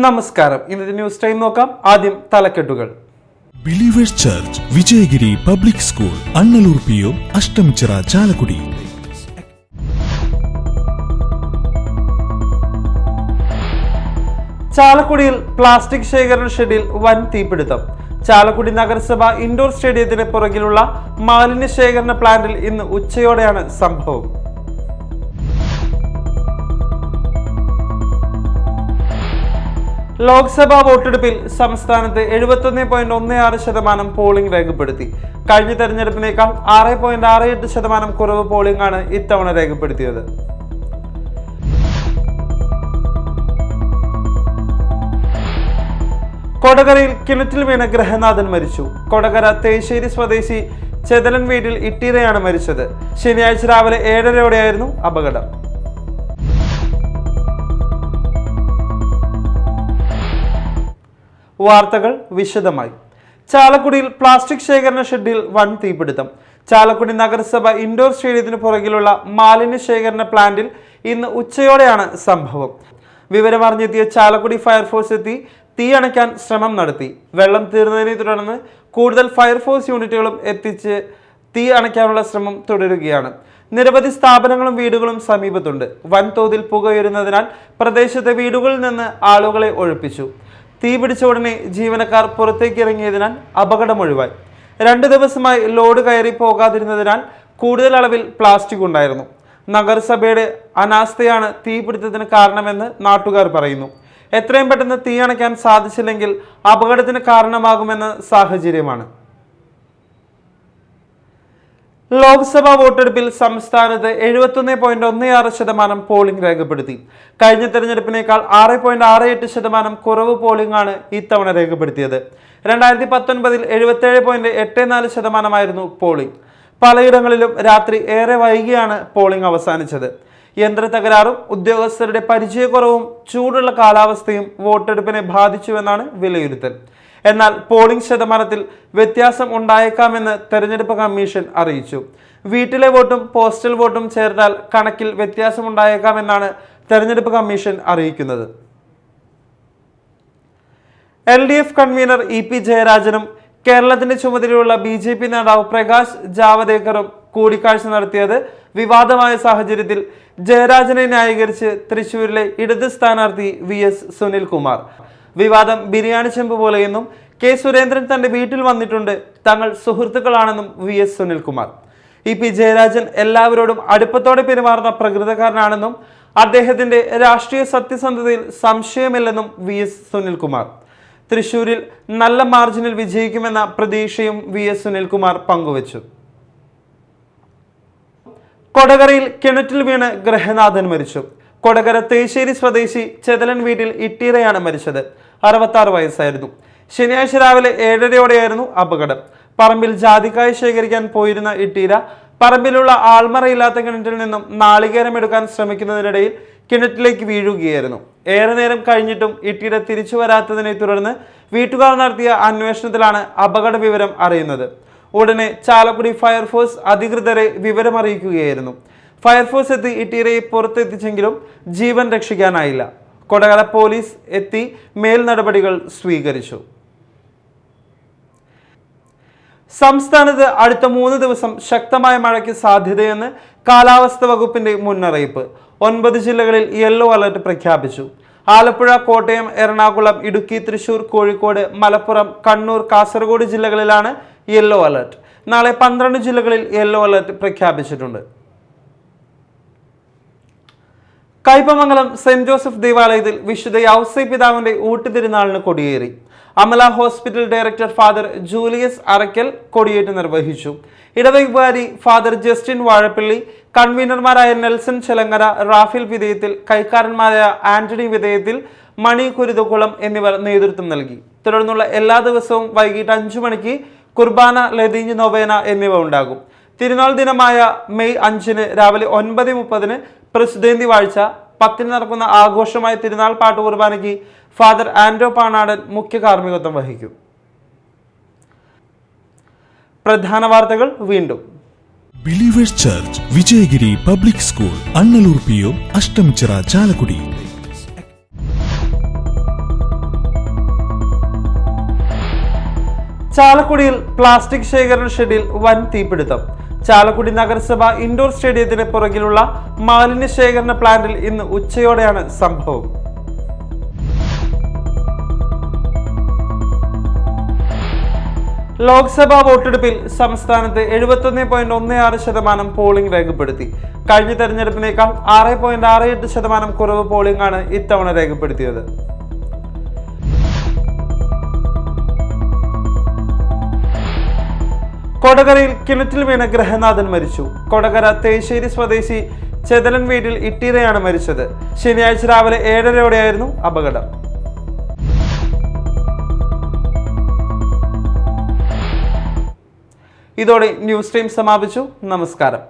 നമസ്കാരം. ഇന്നത്തെ news time നോക്കാം. ആദ്യം തലക്കെട്ടുകൾ. Believers church Vijayagiri public school Annallur PO Ashtamichira Chalakudy. ചാലക്കുടിയിൽ പ്ലാസ്റ്റിക് ശേഖരണ ഷെഡിൽ വൻ തീപിടുത്തം. ചാലക്കുടി നഗരസഭ ഇൻഡോർ സ്റ്റേഡിയത്തിന് പുറകിലുള്ള മാലിന്യ ശേഖരണ പ്ലാന്റിൽ ഇന്ന് ഉച്ചയോടെയാണ് സംഭവം. ലോക്സഭാ വോട്ടെടുപ്പിൽ സംസ്ഥാനത്ത് 71.16% പോളിംഗ് രേഖപ്പെടുത്തി. കഴിഞ്ഞ തെരഞ്ഞെടുപ്പിനേക്കാൾ 6.68% കുറവ് പോളിംഗ് ആണ് ഇത്തവണ രേഖപ്പെടുത്തിയത്. കൊടകരയിൽ കിണറ്റിൽ വീണ ഗൃഹനാഥൻ മരിച്ചു. കൊടകര തേശ്ശേരി സ്വദേശി ചെതലൻ വീട്ടിൽ ഇട്ടീരയാണ് മരിച്ചത്. ശനിയാഴ്ച രാവിലെ 7:30 അപകടം. വാർത്തകൾ വിശദമായി. ചാലക്കുടിയിൽ പ്ലാസ്റ്റിക് ശേഖരണ ഷെഡിൽ വൻ തീപിടുത്തം. ചാലക്കുടി നഗരസഭ ഇൻഡോർ സ്റ്റേഡിയത്തിന് പുറകിലുള്ള മാലിന്യ ശേഖരണ പ്ലാന്റിൽ ഇന്ന് ഉച്ചയോടെയാണ് സംഭവം. വിവരമറിഞ്ഞെത്തിയ ചാലക്കുടി ഫയർഫോഴ്സ് എത്തി തീ അണയ്ക്കാൻ ശ്രമം നടത്തി. വെള്ളം തീർന്നതിനെ തുടർന്ന് കൂടുതൽ ഫയർഫോഴ്സ് യൂണിറ്റുകളും എത്തിച്ച് തീ അണയ്ക്കാനുള്ള ശ്രമം തുടരുകയാണ്. നിരവധി സ്ഥാപനങ്ങളും വീടുകളും സമീപത്തുണ്ട്. വൻതോതിൽ പുകയുയരുന്നതിനാൽ പ്രദേശത്തെ വീടുകളിൽ നിന്ന് ആളുകളെ ഒഴിപ്പിച്ചു. തീ പിടിച്ച ഉടനെ ജീവനക്കാർ പുറത്തേക്ക് ഇറങ്ങിയതിനാൽ അപകടം ഒഴിവായി. 2 ദിവസമായി ലോഡ് കയറി പോകാതിരുന്നതിനാൽ കൂടുതൽ അളവിൽ പ്ലാസ്റ്റിക് ഉണ്ടായിരുന്നു. നഗരസഭയുടെ അനാസ്ഥയാണ് തീപിടുത്തത്തിന് കാരണമെന്ന് നാട്ടുകാർ പറയുന്നു. എത്രയും പെട്ടെന്ന് തീ അണയ്ക്കാൻ സാധിച്ചില്ലെങ്കിൽ അപകടത്തിന് കാരണമാകുമെന്ന സാഹചര്യമാണ്. ലോക്സഭാ വോട്ടെടുപ്പിൽ സംസ്ഥാനത്ത് 71.16% പോളിംഗ് രേഖപ്പെടുത്തി. കഴിഞ്ഞ തെരഞ്ഞെടുപ്പിനേക്കാൾ 6.68% കുറവ് പോളിംഗ് ആണ് ഇത്തവണ രേഖപ്പെടുത്തിയത്. 2019 77.84% പോളിംഗ്. പലയിടങ്ങളിലും രാത്രി ഏറെ വൈകിയാണ് പോളിംഗ് അവസാനിച്ചത്. യന്ത്ര തകരാറും ഉദ്യോഗസ്ഥരുടെ പരിചയക്കുറവും ചൂടുള്ള കാലാവസ്ഥയും വോട്ടെടുപ്പിനെ ബാധിച്ചുവെന്നാണ് വിലയിരുത്തൽ. എന്നാൽ പോളിംഗ് ശതമാനത്തിൽ വ്യത്യാസം ഉണ്ടായേക്കാമെന്ന് തെരഞ്ഞെടുപ്പ് കമ്മീഷൻ അറിയിച്ചു. വീട്ടിലെ വോട്ടും പോസ്റ്റൽ വോട്ടും ചേർത്താൽ കണക്കിൽ വ്യത്യാസമുണ്ടായേക്കാമെന്നാണ് തെരഞ്ഞെടുപ്പ് കമ്മീഷൻ അറിയിക്കുന്നത്. LDF കൺവീനർ EP ജയരാജനും കേരളത്തിന്റെ ചുമതലയുള്ള BJP നേതാവ് പ്രകാശ് ജാവദേക്കറും കൂടിക്കാഴ്ച നടത്തിയത് വിവാദമായ സാഹചര്യത്തിൽ ജയരാജനെ ന്യായീകരിച്ച് തൃശൂരിലെ ഇടത് സ്ഥാനാർത്ഥി VS സുനിൽകുമാർ. വിവാദം ബിരിയാണി ചെമ്പ് പോലെയെന്നും K സുരേന്ദ്രൻ തന്റെ വീട്ടിൽ വന്നിട്ടുണ്ട്, തങ്ങൾ സുഹൃത്തുക്കളാണെന്നും VS സുനിൽകുമാർ. EP ജയരാജൻ എല്ലാവരോടും അടുപ്പത്തോടെ പെരുമാറുന്ന പ്രകൃതക്കാരനാണെന്നും അദ്ദേഹത്തിന്റെ രാഷ്ട്രീയ സത്യസന്ധതയിൽ സംശയമില്ലെന്നും VS സുനിൽകുമാർ. തൃശൂരിൽ നല്ല മാർജിനിൽ വിജയിക്കുമെന്ന പ്രതീക്ഷയും VS സുനിൽകുമാർ പങ്കുവച്ചു. കൊടകരയിൽ കിണറ്റിൽ വീണ് ഗൃഹനാഥൻ മരിച്ചു. കൊടകര തേശ്ശേരി സ്വദേശി ചെതലൻ വീട്ടിൽ ഇട്ടീരയാണ് മരിച്ചത്. 66 വയസ്സായിരുന്നു. ശനിയാഴ്ച രാവിലെ 7:30 അപകടം. പറമ്പിൽ ജാതിക്കായ ശേഖരിക്കാൻ പോയിരുന്ന ഇട്ടീര പറമ്പിലുള്ള ആൾമറയില്ലാത്ത കിണറ്റിൽ നിന്നും നാളികേരം എടുക്കാൻ ശ്രമിക്കുന്നതിനിടയിൽ കിണറ്റിലേക്ക് വീഴുകയായിരുന്നു. ഏറെ നേരം കഴിഞ്ഞിട്ടും ഇട്ടീര തിരിച്ചു വരാത്തതിനെ തുടർന്ന് വീട്ടുകാർ നടത്തിയ അന്വേഷണത്തിലാണ് അപകട വിവരം അറിയുന്നത്. ഉടനെ ചാലക്കുടി ഫയർഫോഴ്സ് അധികൃതരെ വിവരമറിയിക്കുകയായിരുന്നു. ഫയർഫോഴ്സ് എത്തി ഇട്ടീരയെ പുറത്തെത്തിച്ചെങ്കിലും ജീവൻ രക്ഷിക്കാനായില്ല. കൊടകര പോലീസ് എത്തി മേൽ നടപടികൾ സ്വീകരിച്ചു. സംസ്ഥാനത്ത് അടുത്ത 3 ദിവസം ശക്തമായ മഴയ്ക്ക് സാധ്യതയെന്ന് കാലാവസ്ഥാ വകുപ്പിന്റെ മുന്നറിയിപ്പ്. 9 ജില്ലകളിൽ യെല്ലോ അലർട്ട് പ്രഖ്യാപിച്ചു. ആലപ്പുഴ, കോട്ടയം, എറണാകുളം, ഇടുക്കി, തൃശൂർ, കോഴിക്കോട്, മലപ്പുറം, കണ്ണൂർ, കാസർഗോഡ് ജില്ലകളിലാണ് യെല്ലോ അലർട്ട്. നാളെ 12 ജില്ലകളിൽ യെല്ലോ അലർട്ട് പ്രഖ്യാപിച്ചിട്ടുണ്ട്. കയ്പമംഗലം സെന്റ് ജോസഫ് ദേവാലയത്തിൽ വിശുദ്ധ യൗസേ പിതാവിന്റെ ഊട്ടുതിരുനാളിന് കൊടിയേറി. Amala hospital director father Julius Arakkal കൊടിയേറ്റ് നിർവഹിച്ചു. ഇടവകാരി ഫാദർ ജസ്റ്റിൻ വാഴപ്പള്ളി, കൺവീനർമാരായ നെൽസൺ ചെലങ്ങര, റാഫേൽ വിധേയത്തിൽ, കൈക്കാരന്മാരായ ആന്റണി വിധേയത്തിൽ, മണി കുരുതുകുളം എന്നിവർ നേതൃത്വം നൽകി. തുടർന്നുള്ള എല്ലാ ദിവസവും വൈകിട്ട് 5 മണിക്ക് കുർബാന, ലതീഞ്ഞ് നൊവേന എന്നിവ ഉണ്ടാകും. തിരുനാൾ ദിനമായ മെയ് 5 രാവിലെ 9:30 പ്രസിദ്ധേന്തി വാഴ്ച, 10 നടക്കുന്ന ആഘോഷമായ തിരുനാൾ പാട്ട് കുർബാനയ്ക്ക് ഫാദർ ആൻഡോ പാണാടൻ മുഖ്യ കാർമ്മികത്വം വഹിക്കും. പ്രധാന വാർത്തകൾ വീണ്ടും. Believers church Vijayagiri public school Annallur PO Ashtamichira Chalakudy. ചാലക്കുടിയിൽ പ്ലാസ്റ്റിക് ശേഖരണ ഷെഡിൽ വൻ തീപിടുത്തം. ചാലക്കുടി നഗരസഭ ഇൻഡോർ സ്റ്റേഡിയത്തിന് പുറകിലുള്ള മാലിന്യ ശേഖരണ പ്ലാന്റിൽ ഇന്ന് ഉച്ചയോടെയാണ് സംഭവം. ലോക്സഭാ വോട്ടെടുപ്പിൽ സംസ്ഥാനത്ത് 71.16% പോളിംഗ് രേഖപ്പെടുത്തി. കഴിഞ്ഞ തെരഞ്ഞെടുപ്പിനേക്കാൾ 6.68% കുറവ് പോളിംഗ് ആണ് ഇത്തവണ രേഖപ്പെടുത്തിയത്. കൊടകരയിൽ കിണറ്റിൽ വീണ ഗൃഹനാഥൻ മരിച്ചു. കൊടകര തേശ്ശേരി സ്വദേശി ചെതലൻ വീട്ടിൽ ഇട്ടീരയാണ് മരിച്ചത്. ശനിയാഴ്ച രാവിലെ 7:30 അപകടം. ഇതോടെ ന്യൂസ് ടൈം സമാപിച്ചു. നമസ്കാരം.